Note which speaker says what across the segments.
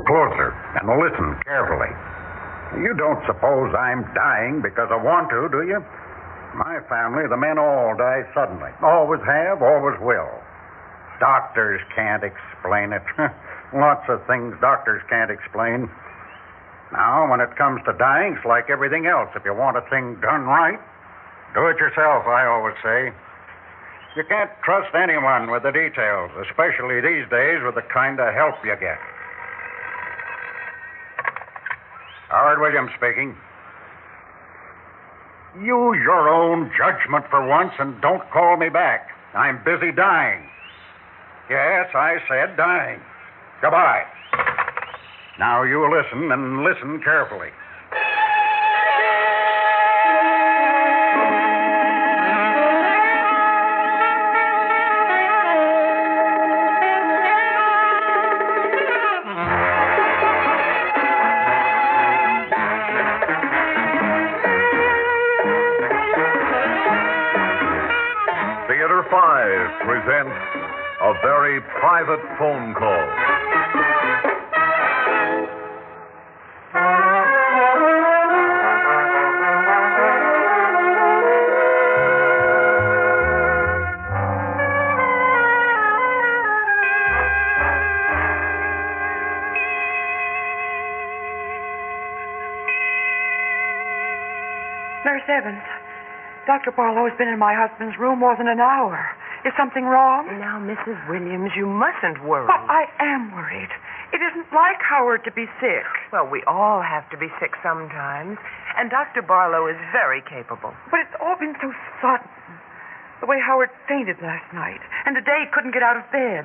Speaker 1: closer and listen carefully. You don't suppose I'm dying because I want to, do you? My family, the men all die suddenly. Always have, always will. Doctors can't explain it. Lots of things doctors can't explain. Now, when it comes to dying, it's like everything else. If you want a thing done right, do it yourself, I always say. You can't trust anyone with the details, especially these days with the kind of help you get. Howard Williams speaking. Use your own judgment for once and don't call me back. I'm busy dying. Yes, I said dying. Goodbye. Now you listen, and listen carefully.
Speaker 2: Theater 5 presents A Very Private Phone Call.
Speaker 3: Nurse Evans, Dr. Barlow has been in my husband's room more than an hour. Is something wrong?
Speaker 4: Now, Mrs. Williams, you mustn't worry.
Speaker 3: But I am worried. It isn't like Howard to be sick.
Speaker 4: Well, we all have to be sick sometimes, and Dr. Barlow is very capable.
Speaker 3: But it's all been so sudden. The way Howard fainted last night, and today he couldn't get out of bed.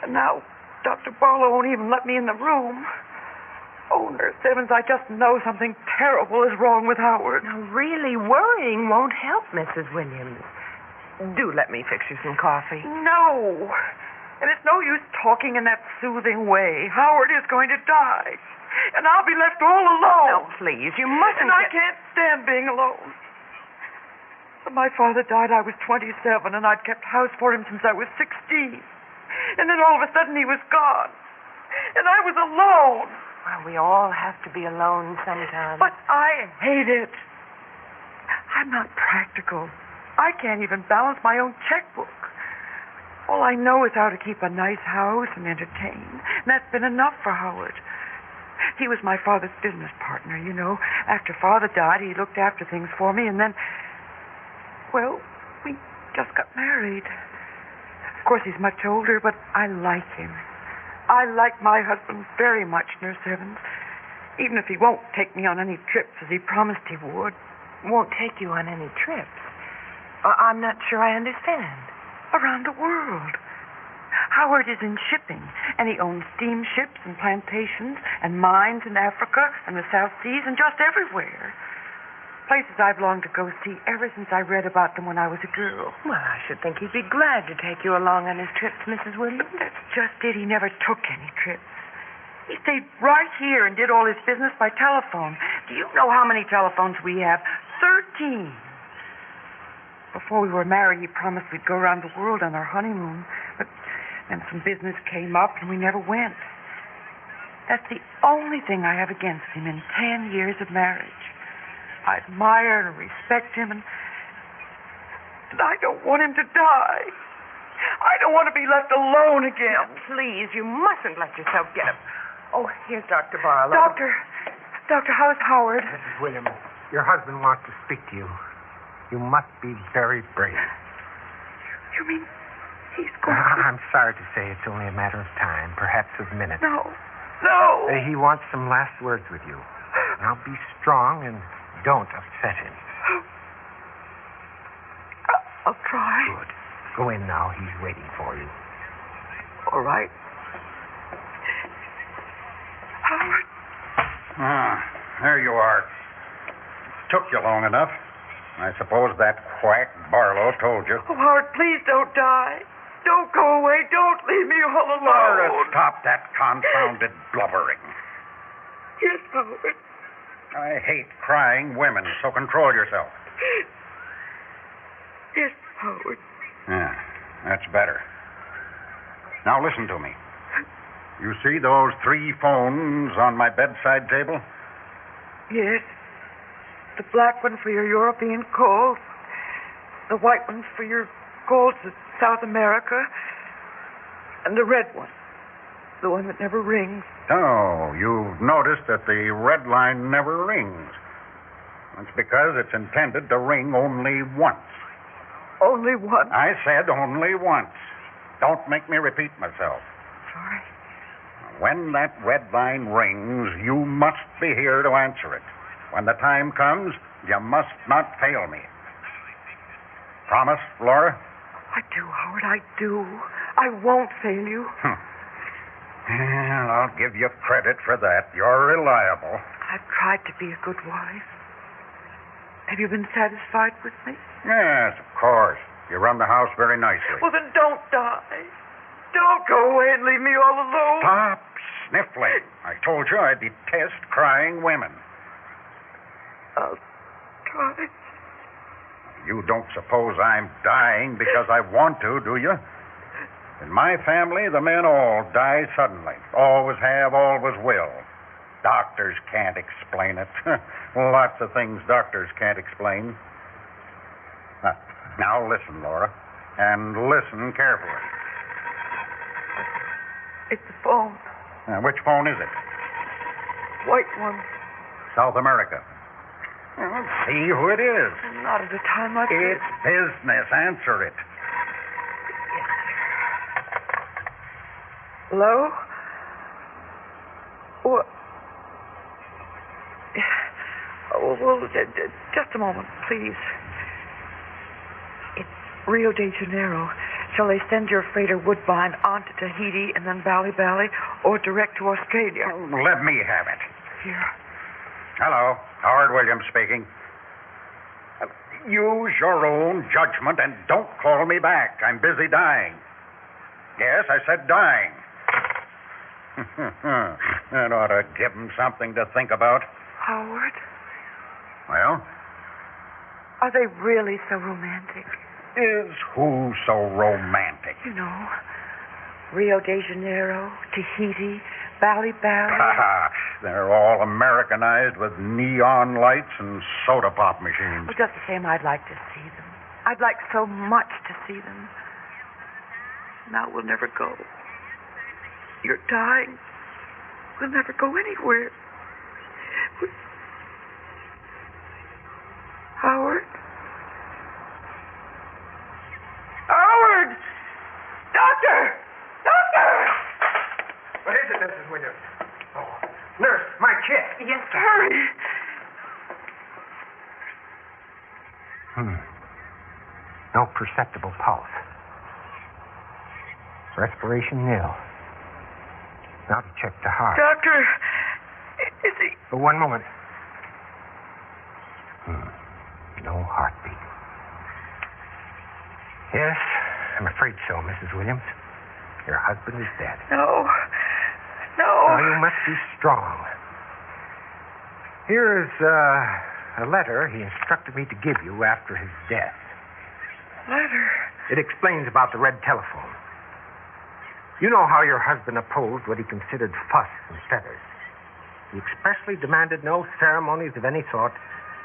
Speaker 3: And now Dr. Barlow won't even let me in the room. Oh, Nurse Evans, I just know something terrible is wrong with Howard.
Speaker 4: Now, really, worrying won't help, Mrs. Williams. Do let me fix you some coffee.
Speaker 3: No. And it's no use talking in that soothing way. Howard is going to die. And I'll be left all alone.
Speaker 4: No, please, you mustn't.
Speaker 3: And I can't stand being alone. When my father died, I was 27, and I'd kept house for him since I was 16. And then all of a sudden he was gone. And I was alone.
Speaker 4: Well, we all have to be alone sometimes.
Speaker 3: But I hate it. I'm not practical. I can't even balance my own checkbook. All I know is how to keep a nice house and entertain. And that's been enough for Howard. He was my father's business partner, you know. After Father died, he looked after things for me, and then, well, we just got married. Of course, he's much older, but I like him. I like my husband very much, Nurse Evans. Even if he won't take me on any trips as he promised he would.
Speaker 4: Won't take you on any trips? I'm not sure I understand.
Speaker 3: Around the world. Howard is in shipping, and he owns steamships and plantations and mines in Africa and the South Seas and just everywhere. Places I've longed to go see ever since I read about them when I was a girl.
Speaker 4: Well, I should think he'd be glad to take you along on his trips, Mrs. Williams.
Speaker 3: That's just it. He never took any trips. He stayed right here and did all his business by telephone. Do you know how many telephones we have? 13. Before we were married, he promised we'd go around the world on our honeymoon. But then some business came up, and we never went. That's the only thing I have against him in 10 years of marriage. I admire and respect him, and I don't want him to die. I don't want to be left alone again.
Speaker 4: Now, please, you mustn't let yourself get up. Oh, here's Dr. Barlow.
Speaker 3: Doctor, how's Howard?
Speaker 5: Mrs. Williams, your husband wants to speak to you. You must be very brave.
Speaker 3: You mean he's going to...
Speaker 5: I'm sorry to say it's only a matter of time, perhaps of minutes.
Speaker 3: No.
Speaker 5: He wants some last words with you. Now be strong and don't upset him.
Speaker 3: I'll try.
Speaker 5: Good. Go in now. He's waiting for you.
Speaker 3: All right. Howard.
Speaker 1: There you are. Took you long enough. I suppose that quack Barlow told you.
Speaker 3: Oh, Howard, please don't die. Don't go away. Don't leave me all alone.
Speaker 1: Laura, stop that confounded blubbering.
Speaker 3: Yes, Howard.
Speaker 1: I hate crying women, so control yourself.
Speaker 3: Yes, Howard.
Speaker 1: Yeah, that's better. Now listen to me. You see those 3 phones on my bedside table?
Speaker 3: Yes. The black one for your European calls. The white one for your calls to South America. And the red one. The one that never rings.
Speaker 1: Oh, you've noticed that the red line never rings. That's because it's intended to ring only once.
Speaker 3: Only one?
Speaker 1: I said only once. Don't make me repeat myself.
Speaker 3: Sorry.
Speaker 1: When that red line rings, you must be here to answer it. When the time comes, you must not fail me. Promise, Laura?
Speaker 3: I do, Howard, I do. I won't fail you.
Speaker 1: Well, I'll give you credit for that. You're reliable.
Speaker 3: I've tried to be a good wife. Have you been satisfied with me?
Speaker 1: Yes, of course. You run the house very nicely.
Speaker 3: Well, then don't die. Don't go away and leave me all alone.
Speaker 1: Stop sniffling. I told you I detest crying women.
Speaker 3: I'll try.
Speaker 1: You don't suppose I'm dying because I want to, do you? In my family, the men all die suddenly. Always have, always will. Doctors can't explain it. Lots of things doctors can't explain. Now listen, Laura, and listen carefully.
Speaker 3: It's the phone.
Speaker 1: Which phone is it?
Speaker 3: White one.
Speaker 1: South America. Well, see who it is.
Speaker 3: Not at a time like
Speaker 1: It's
Speaker 3: this.
Speaker 1: business. Answer it.
Speaker 3: Hello? What? Oh, well, just a moment, please. It's Rio de Janeiro. Shall they send your freighter Woodbine on to Tahiti and then Bali, or direct to Australia?
Speaker 1: Let me have it.
Speaker 3: Here.
Speaker 1: Hello, Howard Williams speaking. Use your own judgment and don't call me back. I'm busy dying. Yes, I said dying. That ought to give him something to think about.
Speaker 3: Howard,
Speaker 1: Well,
Speaker 3: are they really so romantic?
Speaker 1: is who so romantic?
Speaker 3: You know, Rio de Janeiro, Tahiti, Bali.
Speaker 1: They're all Americanized with neon lights and soda pop machines.
Speaker 3: Well, just the same, I'd like to see them. I'd like so much to see them. Now we'll never go. You're dying. We'll never go anywhere. Howard? Howard! Doctor! Doctor!
Speaker 5: What is it, Mrs. Williams? Oh, nurse, my kit.
Speaker 4: Yes, sir.
Speaker 3: Hurry!
Speaker 5: No perceptible pulse. Respiration nil. Now to check the heart.
Speaker 3: Doctor, is he...
Speaker 5: For 1 moment. No heartbeat. Yes, I'm afraid so, Mrs. Williams. Your husband is dead.
Speaker 3: No.
Speaker 5: Now, you must be strong. Here is a letter he instructed me to give you after his death.
Speaker 3: Letter?
Speaker 5: It explains about the red telephone. You know how your husband opposed what he considered fuss and feathers. He expressly demanded no ceremonies of any sort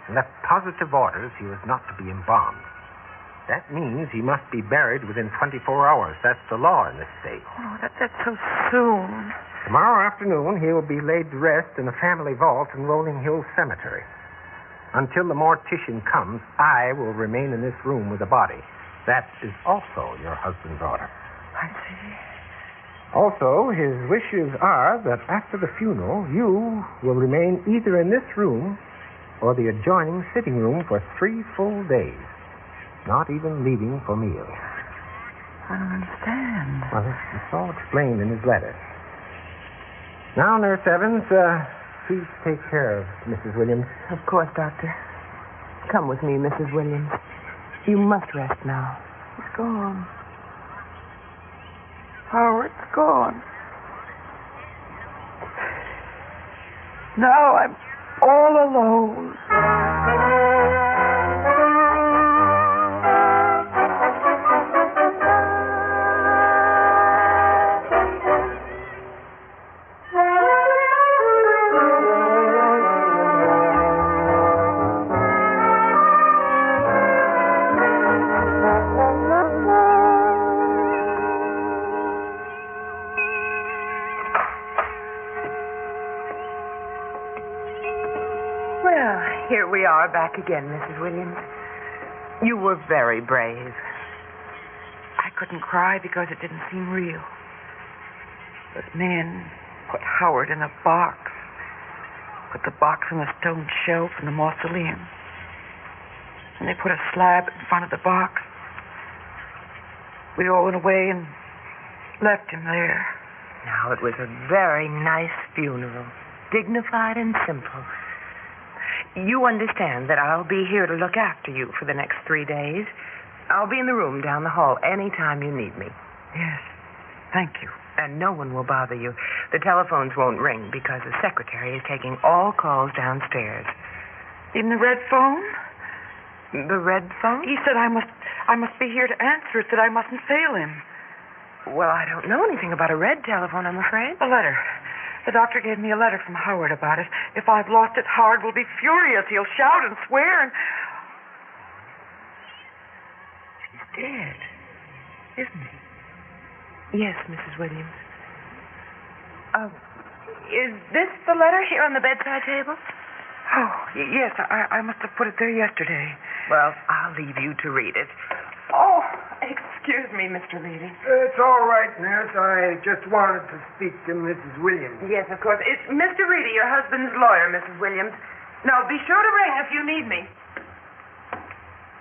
Speaker 5: and left positive orders he was not to be embalmed. That means he must be buried within 24 hours. That's the law in this state.
Speaker 3: Oh, that's so soon.
Speaker 5: Tomorrow afternoon, he will be laid to rest in a family vault in Rolling Hill Cemetery. Until the mortician comes, I will remain in this room with the body. That is also your husband's order.
Speaker 3: I see.
Speaker 5: Also, his wishes are that after the funeral, you will remain either in this room or the adjoining sitting room for 3 full days, not even leaving for meals.
Speaker 3: I don't understand.
Speaker 5: Well, it's all explained in his letter. Now, Nurse Evans, please take care of Mrs. Williams.
Speaker 4: Of course, Doctor. Come with me, Mrs. Williams. You must rest now.
Speaker 3: He's gone. Howard's gone. Now I'm all alone.
Speaker 4: Here we are back again, Mrs. Williams. You were very brave.
Speaker 3: I couldn't cry because it didn't seem real. But men put Howard in a box. Put the box on a stone shelf in the mausoleum. And they put a slab in front of the box. We all went away and left him there.
Speaker 4: Now, it was a very nice funeral, dignified and simple. You understand that I'll be here to look after you for the next 3 days. I'll be in the room down the hall any time you need me.
Speaker 3: Yes, thank you.
Speaker 4: And no one will bother you. The telephones won't ring because the secretary is taking all calls downstairs.
Speaker 3: Even the red phone?
Speaker 4: The red phone?
Speaker 3: He said I must be here to answer it, that I mustn't fail him.
Speaker 4: Well, I don't know anything about a red telephone, I'm afraid.
Speaker 3: A letter. The doctor gave me a letter from Howard about it. If I've lost it, Howard will be furious. He'll shout and swear and... He's dead, isn't he?
Speaker 4: Yes, Mrs. Williams. Is this the letter here on the bedside table?
Speaker 3: Oh, yes. I must have put it there yesterday.
Speaker 4: Well, I'll leave you to read it. Oh, excuse me, Mr. Levy.
Speaker 5: It's all right, nurse. I just wanted to speak to Mrs. Williams.
Speaker 4: Yes, of course. It's Mr. Reedy, your husband's lawyer, Mrs. Williams. Now, be sure to ring if you need me.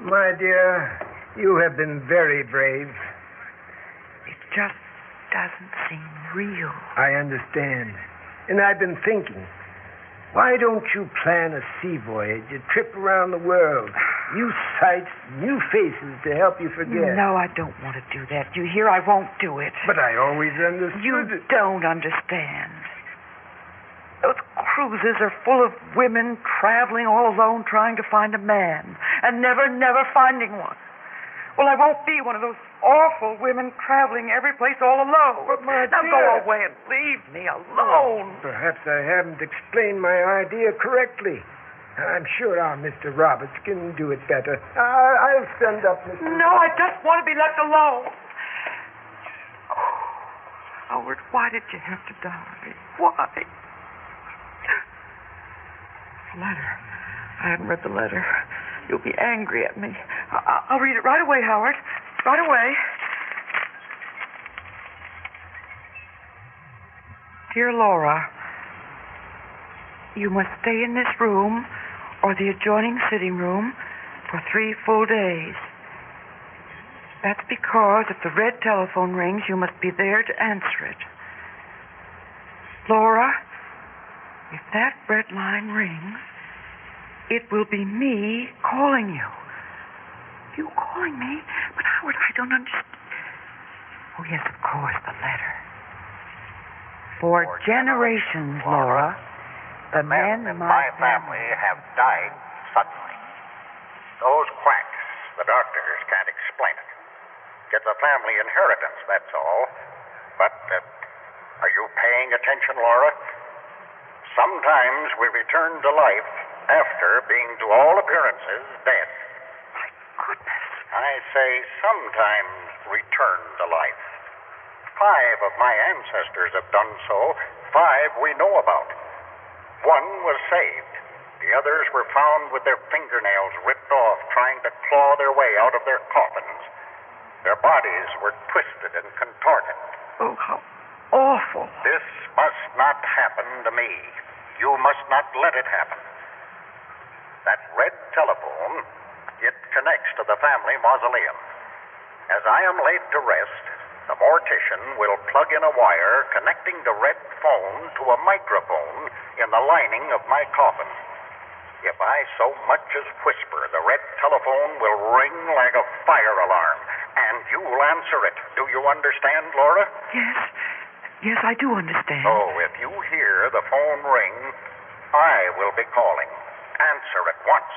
Speaker 5: My dear, you have been very brave.
Speaker 3: It just doesn't seem real.
Speaker 5: I understand. And I've been thinking, why don't you plan a sea voyage, a trip around the world? New sights, new faces to help you forget.
Speaker 3: No, I don't want to do that. You hear? I won't do it.
Speaker 5: But I always understood
Speaker 3: You
Speaker 5: it.
Speaker 3: don't understand. Those cruises are full of women traveling all alone trying to find a man and never finding one. Well, I won't be one of those awful women traveling every place all alone.
Speaker 5: But, my
Speaker 3: now
Speaker 5: dear...
Speaker 3: go away and leave me alone.
Speaker 5: Perhaps I haven't explained my idea correctly. I'm sure our Mr. Roberts can do it better. I'll send up Mr.
Speaker 3: No, I just want to be left alone. Oh, Howard, why did you have to die? Why? Letter. I haven't read the letter. You'll be angry at me. I'll read it right away, Howard. Right away. Dear Laura, you must stay in this room or the adjoining sitting room for 3 full days. That's because if the red telephone rings, you must be there to answer it. Laura, if that red line rings, it will be me calling you. You calling me? But Howard, I don't understand. Oh, yes, of course, the letter. For generations, Laura, the men in my
Speaker 1: family have died suddenly. Those quacks, the doctors can't explain it. It's a family inheritance, that's all. But, are you paying attention, Laura? Sometimes we return to life after being, to all appearances, dead.
Speaker 3: My goodness.
Speaker 1: I say sometimes return to life. 5 of my ancestors have done so. 5 we know about. 1 was saved. The others were found with their fingernails ripped off, trying to claw their way out of their coffins. Their bodies were twisted and contorted.
Speaker 3: Oh, how awful.
Speaker 1: This must not happen to me. You must not let it happen. That red telephone, it connects to the family mausoleum. As I am laid to rest, the mortician will plug in a wire connecting the red phone to a microphone in the lining of my coffin. If I so much as whisper, the red telephone will ring like a fire alarm, and you'll answer it. Do you understand, Laura?
Speaker 3: Yes, I do understand.
Speaker 1: Oh, if you hear the phone ring, I will be calling. Answer at once.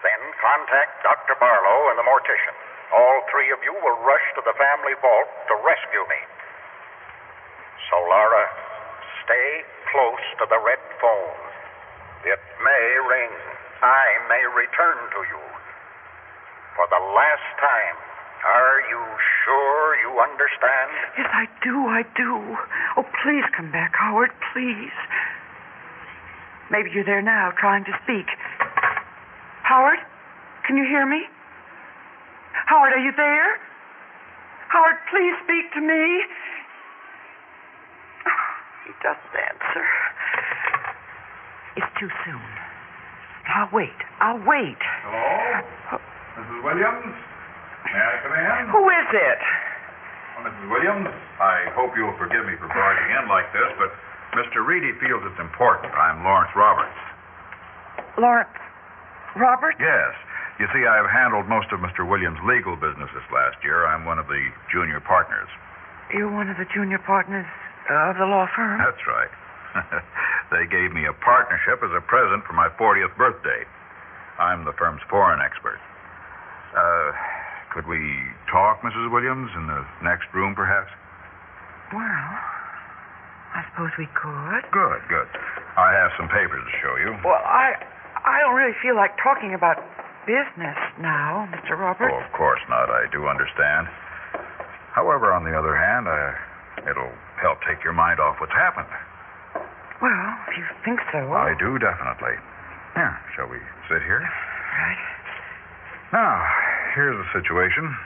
Speaker 1: Then contact Dr. Barlow and the mortician. All 3 of you will rush to the family vault to rescue me. So, Laura, stay close to the red phone. It may ring. I may return to you. For the last time, are you sure you understand?
Speaker 3: Yes, I do. Oh, please come back, Howard, please. Maybe you're there now, trying to speak. Howard, can you hear me? Howard, are you there? Howard, please speak to me. He doesn't answer.
Speaker 4: It's too soon. I'll wait.
Speaker 6: Hello? Mrs. Williams? May I come in?
Speaker 3: Who is it?
Speaker 6: Well, Mrs. Williams, I hope you'll forgive me for barging in like this, but Mr. Reedy feels it's important. I'm Lawrence Roberts.
Speaker 3: Lawrence Roberts?
Speaker 6: Yes. You see, I've handled most of Mr. Williams' legal business this last year. I'm one of the junior partners.
Speaker 3: You're one of the junior partners of the law firm?
Speaker 6: That's right. They gave me a partnership as a present for my 40th birthday. I'm the firm's foreign expert. Could we talk, Mrs. Williams, in the next room, perhaps?
Speaker 3: Well, I suppose we could.
Speaker 6: Good. I have some papers to show you.
Speaker 3: Well, I don't really feel like talking about business now, Mr. Roberts.
Speaker 6: Oh, of course not. I do understand. However, on the other hand, it'll help take your mind off what's happened.
Speaker 3: Well, if you think so.
Speaker 6: I do, definitely. Here, shall we sit here?
Speaker 3: Right.
Speaker 6: Now, here's the situation.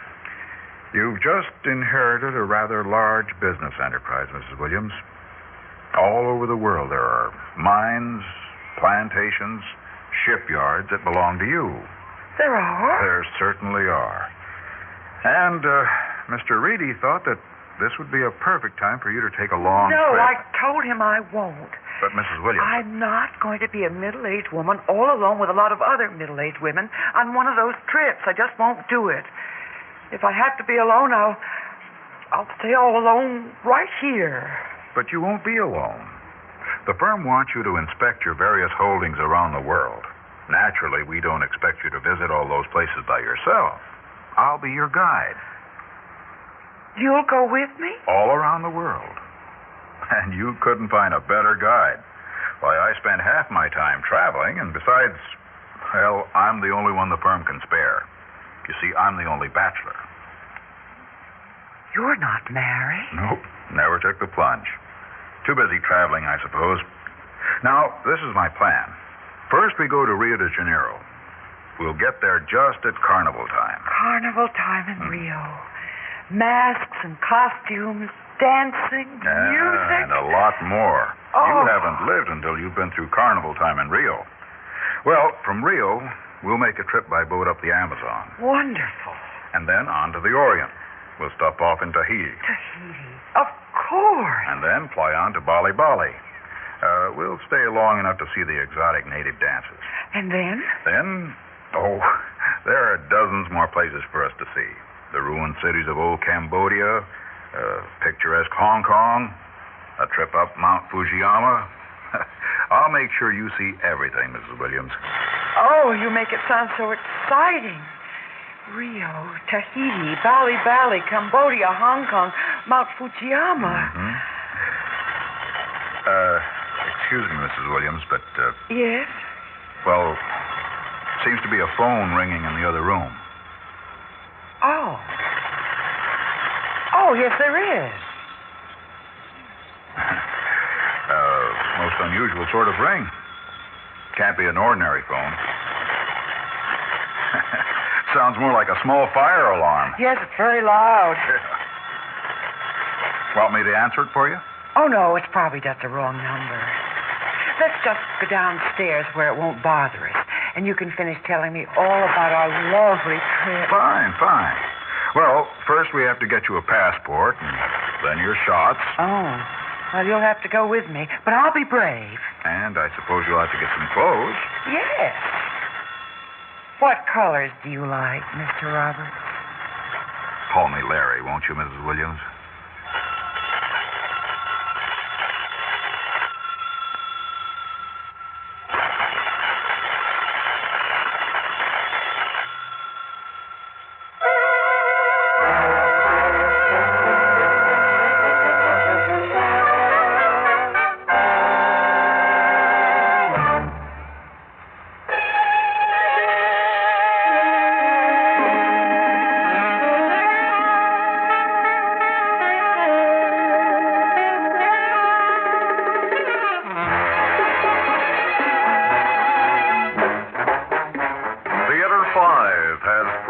Speaker 6: You've just inherited a rather large business enterprise, Mrs. Williams. All over the world there are mines, plantations, shipyards that belong to you.
Speaker 3: There are?
Speaker 6: There certainly are. And Mr. Reedy thought that this would be a perfect time for you to take a long trip.
Speaker 3: No, I told him I won't.
Speaker 6: But, Mrs. Williams...
Speaker 3: I'm not going to be a middle-aged woman all alone with a lot of other middle-aged women on one of those trips. I just won't do it. If I have to be alone, I'll stay all alone right here.
Speaker 6: But you won't be alone. The firm wants you to inspect your various holdings around the world. Naturally, we don't expect you to visit all those places by yourself. I'll be your guide.
Speaker 3: You'll go with me?
Speaker 6: All around the world. And you couldn't find a better guide. Why, I spend half my time traveling, and besides, well, I'm the only one the firm can spare. You see, I'm the only bachelor.
Speaker 3: You're not married?
Speaker 6: Nope, never took the plunge. Too busy traveling, I suppose. Now, this is my plan. First, we go to Rio de Janeiro. We'll get there just at carnival time.
Speaker 3: Carnival time in Rio. Masks and costumes, dancing, music.
Speaker 6: And a lot more.
Speaker 3: Oh.
Speaker 6: You haven't lived until you've been through carnival time in Rio. Well, from Rio, we'll make a trip by boat up the Amazon.
Speaker 3: Wonderful.
Speaker 6: And then on to the Orient. We'll stop off in Tahiti.
Speaker 3: Tahiti. Of course.
Speaker 6: And then fly on to Bali. We'll stay long enough to see the exotic native dances.
Speaker 3: And then?
Speaker 6: There are dozens more places for us to see. The ruined cities of old Cambodia, picturesque Hong Kong, a trip up Mount Fujiyama. I'll make sure you see everything, Mrs. Williams.
Speaker 3: Oh, you make it sound so exciting. Rio, Tahiti, Bali, Cambodia, Hong Kong, Mount Fujiyama.
Speaker 6: Mm-hmm. Excuse me, Mrs. Williams, but...
Speaker 3: Yes?
Speaker 6: Well, seems to be a phone ringing in the other room.
Speaker 3: Oh, yes, there is.
Speaker 6: Most unusual sort of ring. Can't be an ordinary phone. Sounds more like a small fire alarm.
Speaker 3: Yes, it's very loud.
Speaker 6: Want me to answer it for you?
Speaker 3: Oh, no, it's probably just a wrong number. Let's just go downstairs where it won't bother us, and you can finish telling me all about our lovely trip.
Speaker 6: Fine. Well, first we have to get you a passport, and then your shots.
Speaker 3: Oh, well, you'll have to go with me, but I'll be brave.
Speaker 6: And I suppose you'll have to get some clothes.
Speaker 3: Yes. What colors do you like, Mr. Roberts?
Speaker 6: Call me Larry, won't you, Mrs. Williams?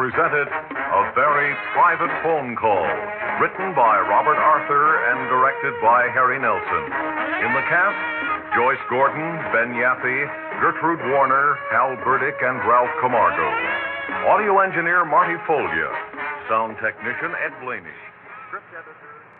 Speaker 2: presented A Very Private Phone Call, written by Robert Arthur and directed by Harry Nelson. In the cast, Joyce Gordon, Ben Yaffe, Gertrude Warner, Hal Burdick, and Ralph Camargo. Audio engineer Marty Folgia. Sound technician Ed Blaney.